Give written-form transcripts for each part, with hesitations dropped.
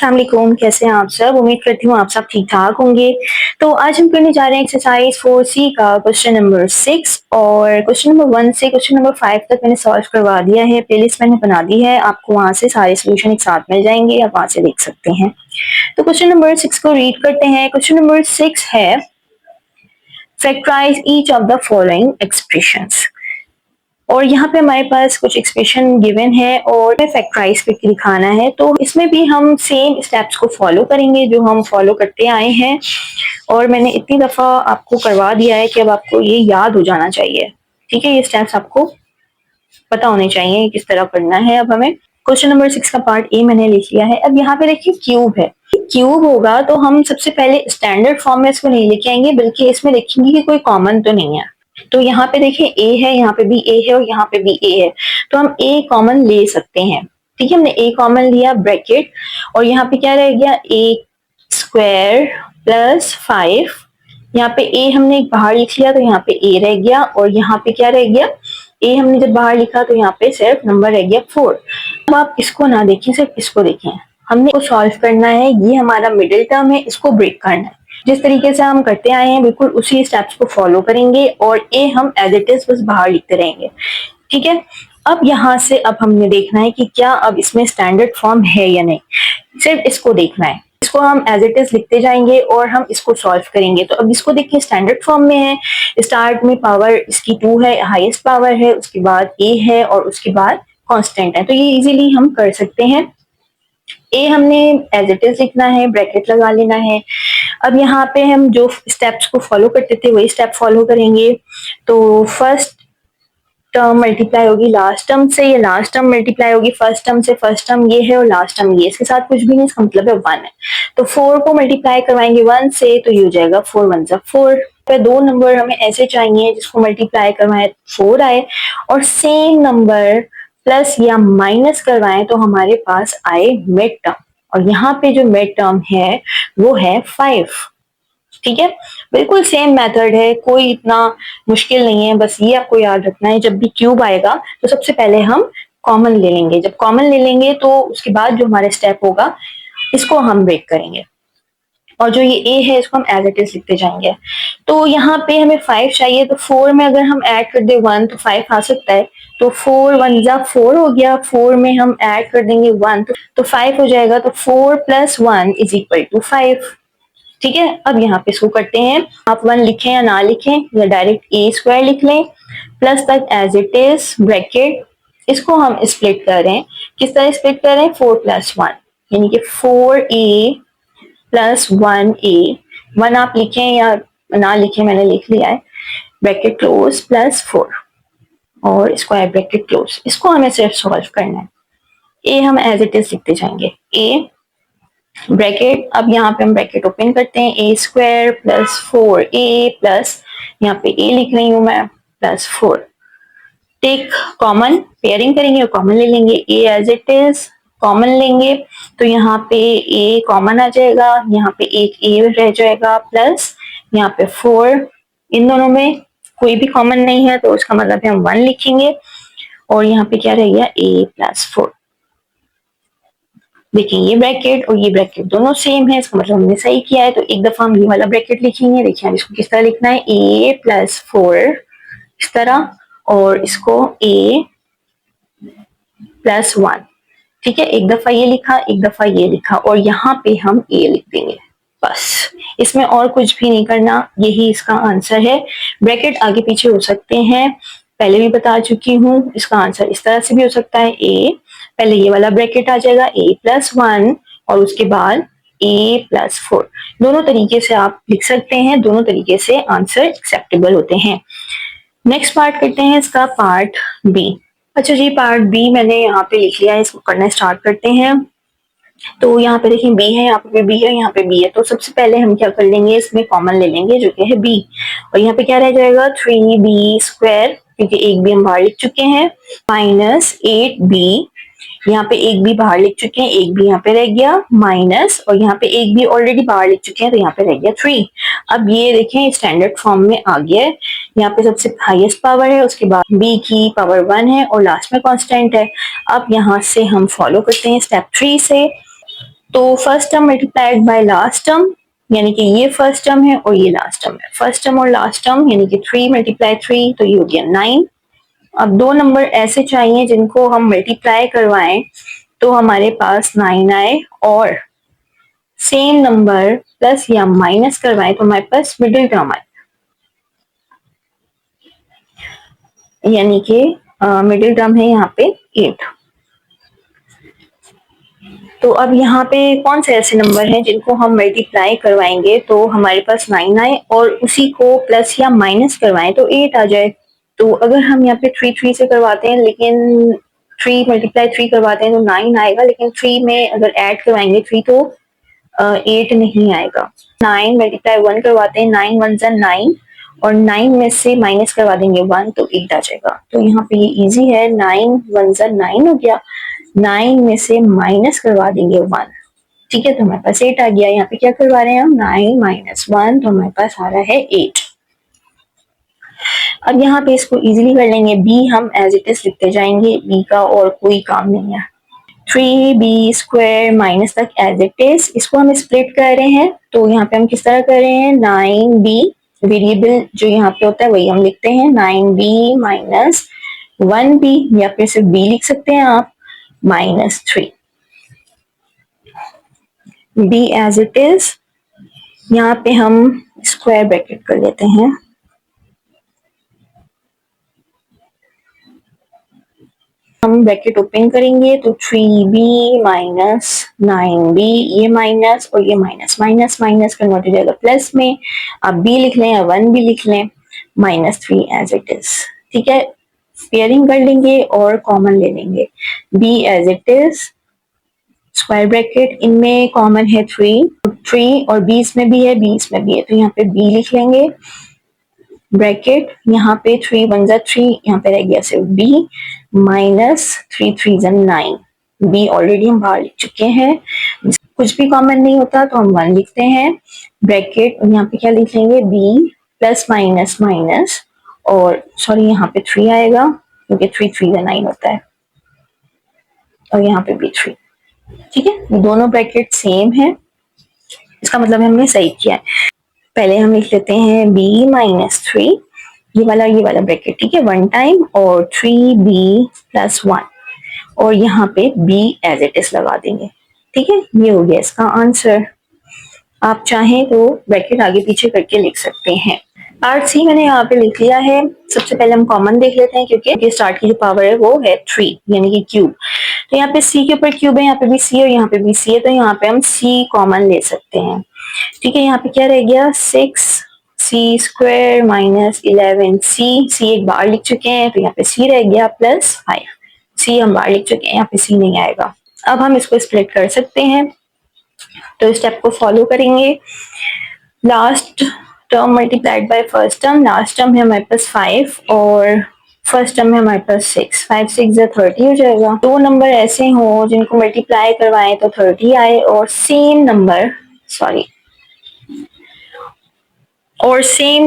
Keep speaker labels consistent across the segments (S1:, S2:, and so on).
S1: अस्सलाम वालेकुम, कैसे हैं आप सब? उम्मीद करती हूँ आप सब ठीक-ठाक होंगे। तो आज हम करने जा रहे हैं एक्सरसाइज 4C का क्वेश्चन नंबर 6 और क्वेश्चन नंबर 1 से क्वेश्चन नंबर 5 तक मैंने सॉल्व करवा दिया है, प्लेलिस्ट मैंने बना दी है, आपको वहाँ से सारे सॉल्यूशन एक साथ मिल जाएँगे, आप वहाँ से देख सकते हैं। तो क्वेश्चन नंबर 6 को रीड करते हैं। क्वेश्चन नंबर 6 है factorise each of the following expressions. और यहाँ पे हमारे पास कुछ एक्सप्रेशन गिवन है और फैक्टराइज करके दिखाना है। तो इसमें भी हम सेम स्टेप्स को फॉलो करेंगे जो हम फॉलो करते आए हैं और मैंने इतनी दफ़ा आपको करवा दिया है कि अब आपको ये याद हो जाना चाहिए। ठीक है, ये स्टेप्स आपको पता होने चाहिए किस तरह करना है। अब हमें क्वेश्चन नंबर 6 का पार्ट ए मैंने लिख लिया है। अब यहाँ पे देखिए क्यूब है, क्यूब होगा तो हम सबसे पहले स्टैंडर्ड फॉर्म में इसको नहीं लिखे आएंगे बल्कि इसमें देखेंगे कि कोई कॉमन तो नहीं है। तो यहाँ पे देखिए ए है, यहाँ पे भी ए है और यहाँ पे भी ए है, तो हम ए कॉमन ले सकते हैं। ठीक है, हमने ए कॉमन लिया ब्रैकेट और यहाँ पे क्या रह गया ए स्क्वायर प्लस 5। यहाँ पे ए हमने बाहर लिख लिया तो यहाँ पे ए रह गया और यहाँ पे क्या रह गया ए हमने जब बाहर लिखा तो यहाँ पे सिर्फ नंबर रह गया 4। अब आप इसको ना देखें, सिर्फ इसको देखें। हमने इसको सॉल्व करना है, ये हमारा मिडिल टर्म है, इसको ब्रेक करना है। जिस तरीके से हम करते आए हैं बिल्कुल उसी स्टेप्स को फॉलो करेंगे और ए हम एज इट इज बस बाहर लिखते रहेंगे। ठीक है, अब यहाँ से अब हमने देखना है कि क्या अब इसमें स्टैंडर्ड फॉर्म है या नहीं, सिर्फ इसको देखना है। इसको हम एज इट इज लिखते जाएंगे और हम इसको सॉल्व करेंगे। तो अब इसको देखिए स्टैंडर्ड फॉर्म में है, स्टार्ट में पावर इसकी 2 है, हाईएस्ट पावर है, उसके बाद ए है और उसके बाद कांस्टेंट है, तो ये इजीली हम कर सकते हैं। ए हमने एज इट इज लिखना है, ब्रैकेट लगा लेना है। अब यहाँ पे हम जो स्टेप्स को फॉलो करते थे वही स्टेप फॉलो करेंगे। तो फर्स्ट टर्म मल्टीप्लाई होगी लास्ट टर्म से, ये लास्ट टर्म मल्टीप्लाई होगी फर्स्ट टर्म से, फर्स्ट टर्म ये है और लास्ट टर्म ये, इसके साथ कुछ भी नहीं, इसका मतलब है 1 है। तो 4 को मल्टीप्लाई करवाएंगे 1 से तो ये हो जाएगा 4 1 जा 4। तो दो नंबर हमें ऐसे चाहिए जिसको मल्टीप्लाई करवाएं 4 आए और सेम नंबर प्लस या माइनस करवाएं तो हमारे पास आए मिड टर्म, और यहाँ पे जो मिड टर्म है वो है 5। ठीक है, बिल्कुल सेम मेथड है, कोई इतना मुश्किल नहीं है। बस ये आपको याद रखना है, जब भी क्यूब आएगा तो सबसे पहले हम कॉमन ले लेंगे। जब कॉमन ले लेंगे तो उसके बाद जो हमारा स्टेप होगा इसको हम ब्रेक करेंगे और जो ये ए है इसको हम एज इट इज लिखते जाएंगे। तो यहाँ पे हमें 5 चाहिए, तो 4 में अगर हम ऐड कर दे 1 तो 5 आ सकता है। तो 4 1 जा 4 हो गया, 4 में हम ऐड कर देंगे 1 तो 5 हो जाएगा। तो 4 + 1 = 5। ठीक है, अब यहाँ पे इसको करते हैं। आप 1 लिखें या ना लिखें या डायरेक्ट ए स्क्वायर लिख लें, प्लस तक एज इट इज ब्रैकेट, इसको हम स्प्लिट कर रहे हैं। किस तरह स्प्लिट कर रहे हैं? 4 + 1 यानी कि 4a + 1a। 1 आप लिखें या ना लिखें, मैंने लिख लिया है, ब्रैकेट क्लोज +4 और स्क्वायर ब्रैकेट क्लोज। इसको हमें सिर्फ सॉल्व करना है। ए हम एज इट इज लिखते जाएंगे, ए ब्रैकेट, अब यहाँ पे हम ब्रैकेट ओपन करते हैं, ए स्क्वायर प्लस 4a प्लस, यहाँ पे ए लिख रही हूँ मैं, +4। टेक कॉमन, पेयरिंग करेंगे और कॉमन ले लेंगे। ए एज इट इज कॉमन लेंगे तो यहाँ पे ए कॉमन आ जाएगा, यहाँ पे एक ए रह जाएगा प्लस यहाँ पे 4। इन दोनों में कोई भी कॉमन नहीं है तो उसका मतलब है हम 1 लिखेंगे और यहाँ पे क्या रह गया a + 4। देखिए ये ब्रैकेट और ये ब्रैकेट दोनों सेम है, इसका मतलब हमने सही किया है। तो एक दफा हम ये वाला ब्रैकेट लिखेंगे। देखिए इसको किस तरह लिखना है, a + 4 इस तरह और इसको a + 1। ठीक है, एक दफा ये लिखा, एक दफा ये लिखा और यहाँ पे हम a लिख देंगे। बस इसमें और कुछ भी नहीं करना, यही इसका आंसर है। ब्रैकेट आगे पीछे हो सकते हैं, पहले भी बता चुकी हूँ। इसका आंसर इस तरह से भी हो सकता है, a पहले ये वाला ब्रैकेट आ जाएगा a + 1 और उसके बाद a + 4। दोनों तरीके से आप लिख सकते हैं, दोनों तरीके से आंसर एक्सेप्टेबल होते हैं। नेक्स्ट पार्ट करते हैं इसका पार्ट बी। अच्छा जी, पार्ट बी मैंने यहाँ पे लिख लिया है, इसको करना स्टार्ट करते हैं। तो यहाँ पे देखिए बी है, यहाँ पे बी है, यहाँ पे बी है। तो सबसे पहले हम क्या कर लेंगे, इसमें कॉमन ले लेंगे जो कि है बी और यहाँ पे क्या रह जाएगा 3b², क्योंकि एक बी हम बाहर लिख चुके हैं, -8b। यहाँ पे एक बी बाहर लिख चुके हैं, एक बी यहाँ पे रह गया माइनस, और यहाँ पे एक बी ऑलरेडी बाहर लिख चुके हैं तो यहाँ पे रह गया 3। अब ये देखें स्टैंडर्ड फॉर्म में आ गया है। यहाँ पे सबसे हाईएस्ट पावर है, उसके बाद बी की पावर 1 है और लास्ट में कांस्टेंट है। अब यहाँ से हम फॉलो करते हैं स्टेप 3 से। तो first term multiplied by last term, यानी कि ये फर्स्ट टर्म है और ये लास्ट टर्म है। फर्स्ट टर्म और लास्ट टर्म यानी कि 3 मल्टीप्लाई 3 तो ये हो गया 9। अब दो नंबर ऐसे चाहिए जिनको हम मल्टीप्लाई करवाएं तो हमारे पास 9 आए, और सेम नंबर प्लस या माइनस करवाएं तो हमारे पास मिडिल टर्म आए, यानी कि मिडिल टर्म है यहाँ पे 8। तो अब यहाँ पे कौन से ऐसे नंबर हैं जिनको हम मल्टीप्लाई करवाएंगे तो हमारे पास 9 आए और उसी को प्लस या माइनस करवाएं तो 8 आ जाए। तो अगर हम यहाँ पे 3 3 से करवाते हैं, लेकिन 3 मल्टीप्लाई 3 करवाते हैं तो 9 आएगा, लेकिन 3 में अगर ऐड करवाएंगे 3 तो 8 नहीं आएगा। 9 मल्टीप्लाई 1 करवाते हैं, 9 1 जा 9, और 9 में से माइनस करवा देंगे 1 तो 8 आ जाएगा। तो यहाँ पे ये इजी है, 9 1 जा 9 हो गया, 9 में से माइनस करवा देंगे 1, ठीक है, तो हमारे पास 8 आ गया। यहाँ पे क्या करवा रहे हैं हम, 9 माइनस 1, तो हमारे पास आ रहा है 8। अब यहाँ पे इसको इजीली कर लेंगे, बी हम एज इट इज लिखते जाएंगे, बी का और कोई काम नहीं है। 3b स्क्वायर माइनस तक एज इट इज, इसको हम स्प्लिट कर रहे हैं तो यहाँ पे हम किस तरह कर रहे हैं, 9b वेरिएबल जो यहाँ पे होता है वही हम लिखते हैं, 9b माइनस 1b, या फिर सिर्फ b लिख सकते हैं आप, minus 3, b as it is. यहाँ पे हम स्क्वायर ब्रैकेट कर लेते हैं, हम ब्रैकेट ओपन करेंगे तो 3b माइनस 9b, ये माइनस और ये माइनस, माइनस माइनस कन्वर्ट हो जाएगा प्लस में, आप b लिख लें या 1 भी लिख लें, माइनस 3 एज इट इज, ठीक है। पेयरिंग कर लेंगे और कॉमन ले लेंगे, b as it is square bracket, इनमें कॉमन है 3 और b इसमें भी है, b इसमें भी है, तो यहाँ पे b लिख लेंगे ब्रैकेट, यहाँ पे 3 1 जा 3, यहाँ पे रह गया सिर्फ b माइनस 3 3 जा 9, b ऑलरेडी हम बाहर लिख चुके हैं, कुछ भी कॉमन नहीं होता तो हम 1 लिखते हैं ब्रैकेट, और यहाँ पे क्या लिख लेंगे, b प्लस माइनस माइनस, और सॉरी यहाँ पे 3 आएगा क्योंकि 3 3 जा 9 होता है, और यहाँ पे भी 3, ठीक है, दोनों ब्रैकेट सेम है, इसका मतलब हमने सही किया है। पहले हम लिख लेते हैं b माइनस 3, ये वाला ब्रैकेट, ठीक है, 1 टाइम, और 3b प्लस 1, और यहाँ पे b एज इट इज लगा देंगे, ठीक है, ये हो गया इसका आंसर। आप चाहें तो ब्रैकेट आगे पीछे करके लिख सकते हैं। पार्ट सी मैंने यहाँ पे लिख लिया है। सबसे पहले हम कॉमन देख लेते हैं क्योंकि स्टार्ट की जो पावर है वो है 3 यानी कि क्यूब, तो यहाँ पे c के ऊपर क्यूब है, यहाँ पे भी c और यहाँ पे भी c है, तो यहाँ पे हम c कॉमन ले सकते हैं, ठीक है। यहाँ पे क्या रह गया, 6c स्क्वायर माइनस 11c, एक बार लिख चुके हैं तो यहाँ पे c रह गया प्लस 5, c हम बार लिख चुके हैं, यहाँ पे c नहीं आएगा। अब हम इसको स्प्लिट कर सकते हैं, तो इस स्टेप को फॉलो करेंगे। Last term multiplied by first term, last term है हमारे पास 5 और फर्स्ट टर्म में हमारे पास 6, 5 6 या 30 हो जाएगा। दो नंबर ऐसे हो जिनको मल्टीप्लाई करवाएं तो 30 आए, और सेम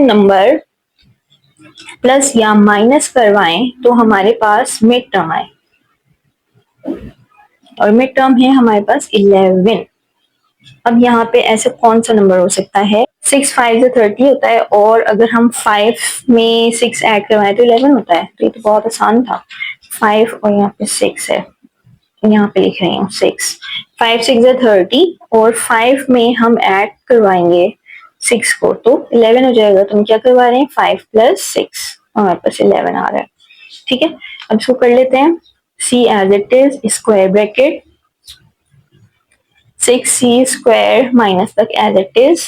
S1: नंबर प्लस या माइनस करवाएं तो हमारे पास मिड टर्म आए, और मिड टर्म है हमारे पास 11। अब यहाँ पे ऐसे कौन सा नंबर हो सकता है, 6 5 से 30 होता है, और अगर हम 5 में 6 ऐड करवाएं तो 11 होता है, तो ये तो बहुत आसान था। 5 और यहाँ पे 6 है, यहाँ पे लिख रही हूँ 6, 5 6 से 30, और 5 में हम ऐड करवाएंगे 6 को तो 11 हो जाएगा, तो हम क्या करवा रहे हैं, 5 प्लस 6, हमारे पास 11 आ रहा है, ठीक है। अब इसको कर लेते हैं, c as it is square bracket 6c square minus तक एज इट इज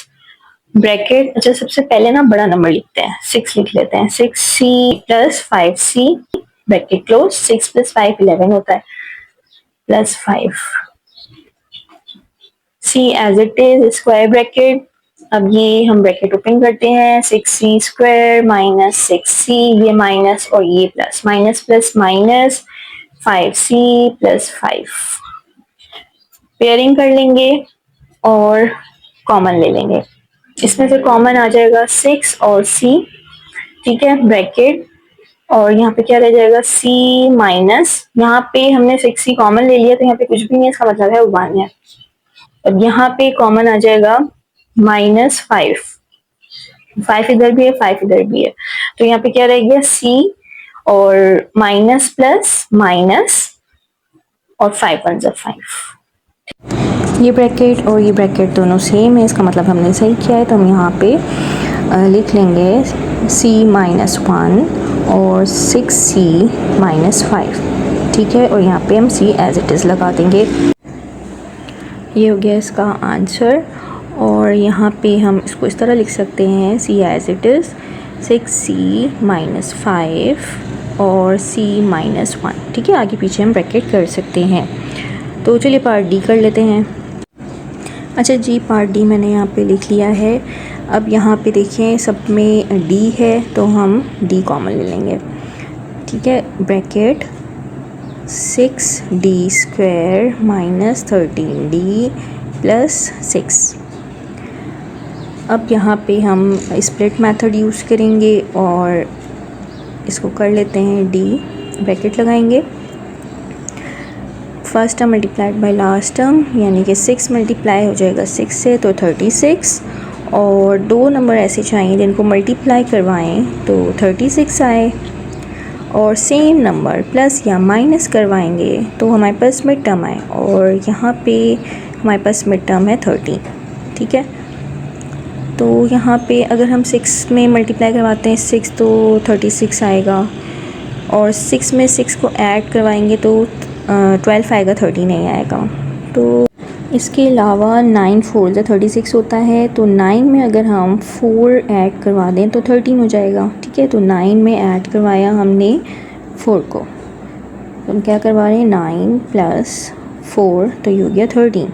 S1: ब्रैकेट। अच्छा, सबसे पहले ना बड़ा नंबर लिखते हैं, 6 लिख लेते हैं, 6c plus 5c bracket close, 6 plus 5 11 होता है, plus 5 c as it is square bracket. अब ये हम ब्रैकेट ओपन करते हैं, 6c स्क्वायर माइनस 6c, ये माइनस और ये plus, minus plus minus 5c plus 5, pairing कर लेंगे और कॉमन ले लेंगे, इसमें से कॉमन आ जाएगा 6 और c, ठीक है, ब्रैकेट, और यहाँ पे क्या रह जाएगा, c माइनस, यहाँ पे हमने 6c कॉमन ले लिया तो यहाँ पे कुछ भी नहीं है, इसका मतलब है 1 है, अब यहाँ पे कॉमन आ जाएगा -5, 5 इधर भी है, 5 इधर भी है, तो यहाँ पे क्या रह गया c और माइनस प्लस माइनस और 5 1 जा 5। ये ब्रैकेट और ये ब्रैकेट दोनों सेम है, इसका मतलब हमने सही किया है। तो हम यहाँ पे लिख लेंगे c-1 और 6c-5, ठीक है। और यहाँ पे हम c एज इट इज़ लगा देंगे। ये हो गया इसका आंसर। और यहाँ पे हम इसको इस तरह लिख सकते हैं c as it is 6c-5 और c-1, ठीक है। आगे पीछे हम ब्रैकेट कर सकते हैं। तो चलिए पार्ट डी कर लेते हैं। अच्छा जी, पार्ट डी मैंने यहाँ पे लिख लिया है। अब यहाँ पे देखिए सब में डी है, तो हम डी कॉमन ले लेंगे, ठीक है। Bracket 6d² minus 13d plus 6। अब यहाँ पे हम स्प्लिट मेथड यूज़ करेंगे और इसको कर लेते हैं डी, ब्रैकेट लगाएंगे। First term multiplied by last term, यानी कि 6 मल्टीप्लाई हो जाएगा 6 से, तो 36। और दो नंबर ऐसे चाहिए जिनको मल्टीप्लाई करवाएं तो 36 आए, और सेम नंबर प्लस या माइनस करवाएंगे तो हमारे पास मिड टर्म आए, और यहाँ पे हमारे पास मिड टर्म है 13, ठीक है। तो यहाँ पे अगर हम 6 में मल्टीप्लाई करवाते हैं 6 तो 36 आएगा, और 6 में 6 को ऐड करवाएंगे तो 12 आएगा, 13 नहीं आएगा। तो इसके अलावा 9 4 जा 36 होता है, तो 9 में अगर हम 4 ऐड करवा दें तो 13 हो जाएगा, ठीक है। तो 9 में ऐड करवाया हमने 4 को, तो हम क्या करवा रहे हैं 9 प्लस 4, तो ये हो गया 13।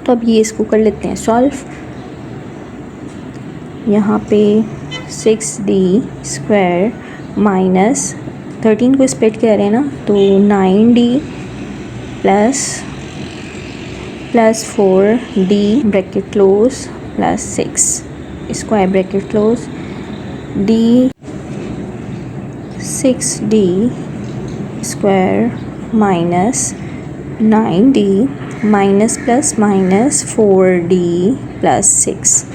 S1: तो अब ये इसको कर लेते हैं सॉल्व। यहाँ पे 6d² माइनस 13 को स्प्लिट कह रहे हैं ना, तो 9d plus 4d bracket close plus 6 square bracket close, d 6d² minus 9d minus plus minus 4d plus 6।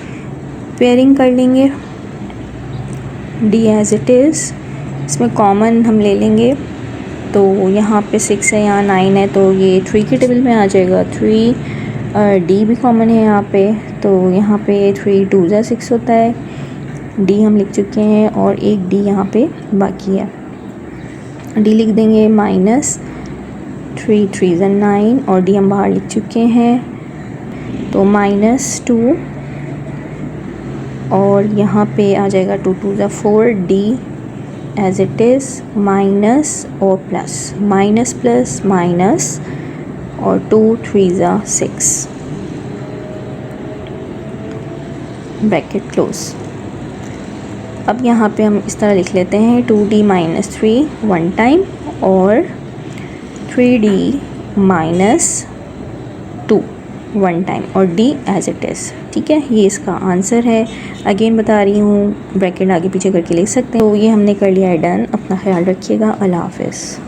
S1: Pairing कर लेंगे, d एज इट इज़, इसमें कॉमन हम ले लेंगे, तो यहाँ पे 6 है, यहाँ 9 है, तो ये 3 के टेबल में आ जाएगा 3। d भी कॉमन है यहाँ पे, तो यहाँ पे 3 2 जा 6 होता है, d हम लिख चुके हैं, और एक d यहाँ पे बाकी है, d लिख देंगे माइनस 3 3 जा 9, और d हम बाहर लिख चुके हैं, तो -2, और यहाँ पे आ जाएगा 2 2 जा 4, d as it is minus और प्लस, माइनस प्लस माइनस, और 2 3 जा 6 ब्रैकेट क्लोज। अब यहाँ पे हम इस तरह लिख लेते हैं 2d माइनस 3 1 टाइम, और 3d माइनस 2 1 टाइम, और d एज इट इज़, ठीक है। ये इसका आंसर है। अगेन बता रही हूँ, ब्रैकेट आगे पीछे करके लिख सकते हैं। तो ये हमने कर लिया है डन। अपना ख्याल रखिएगा। अल्लाह हाफ़िज़।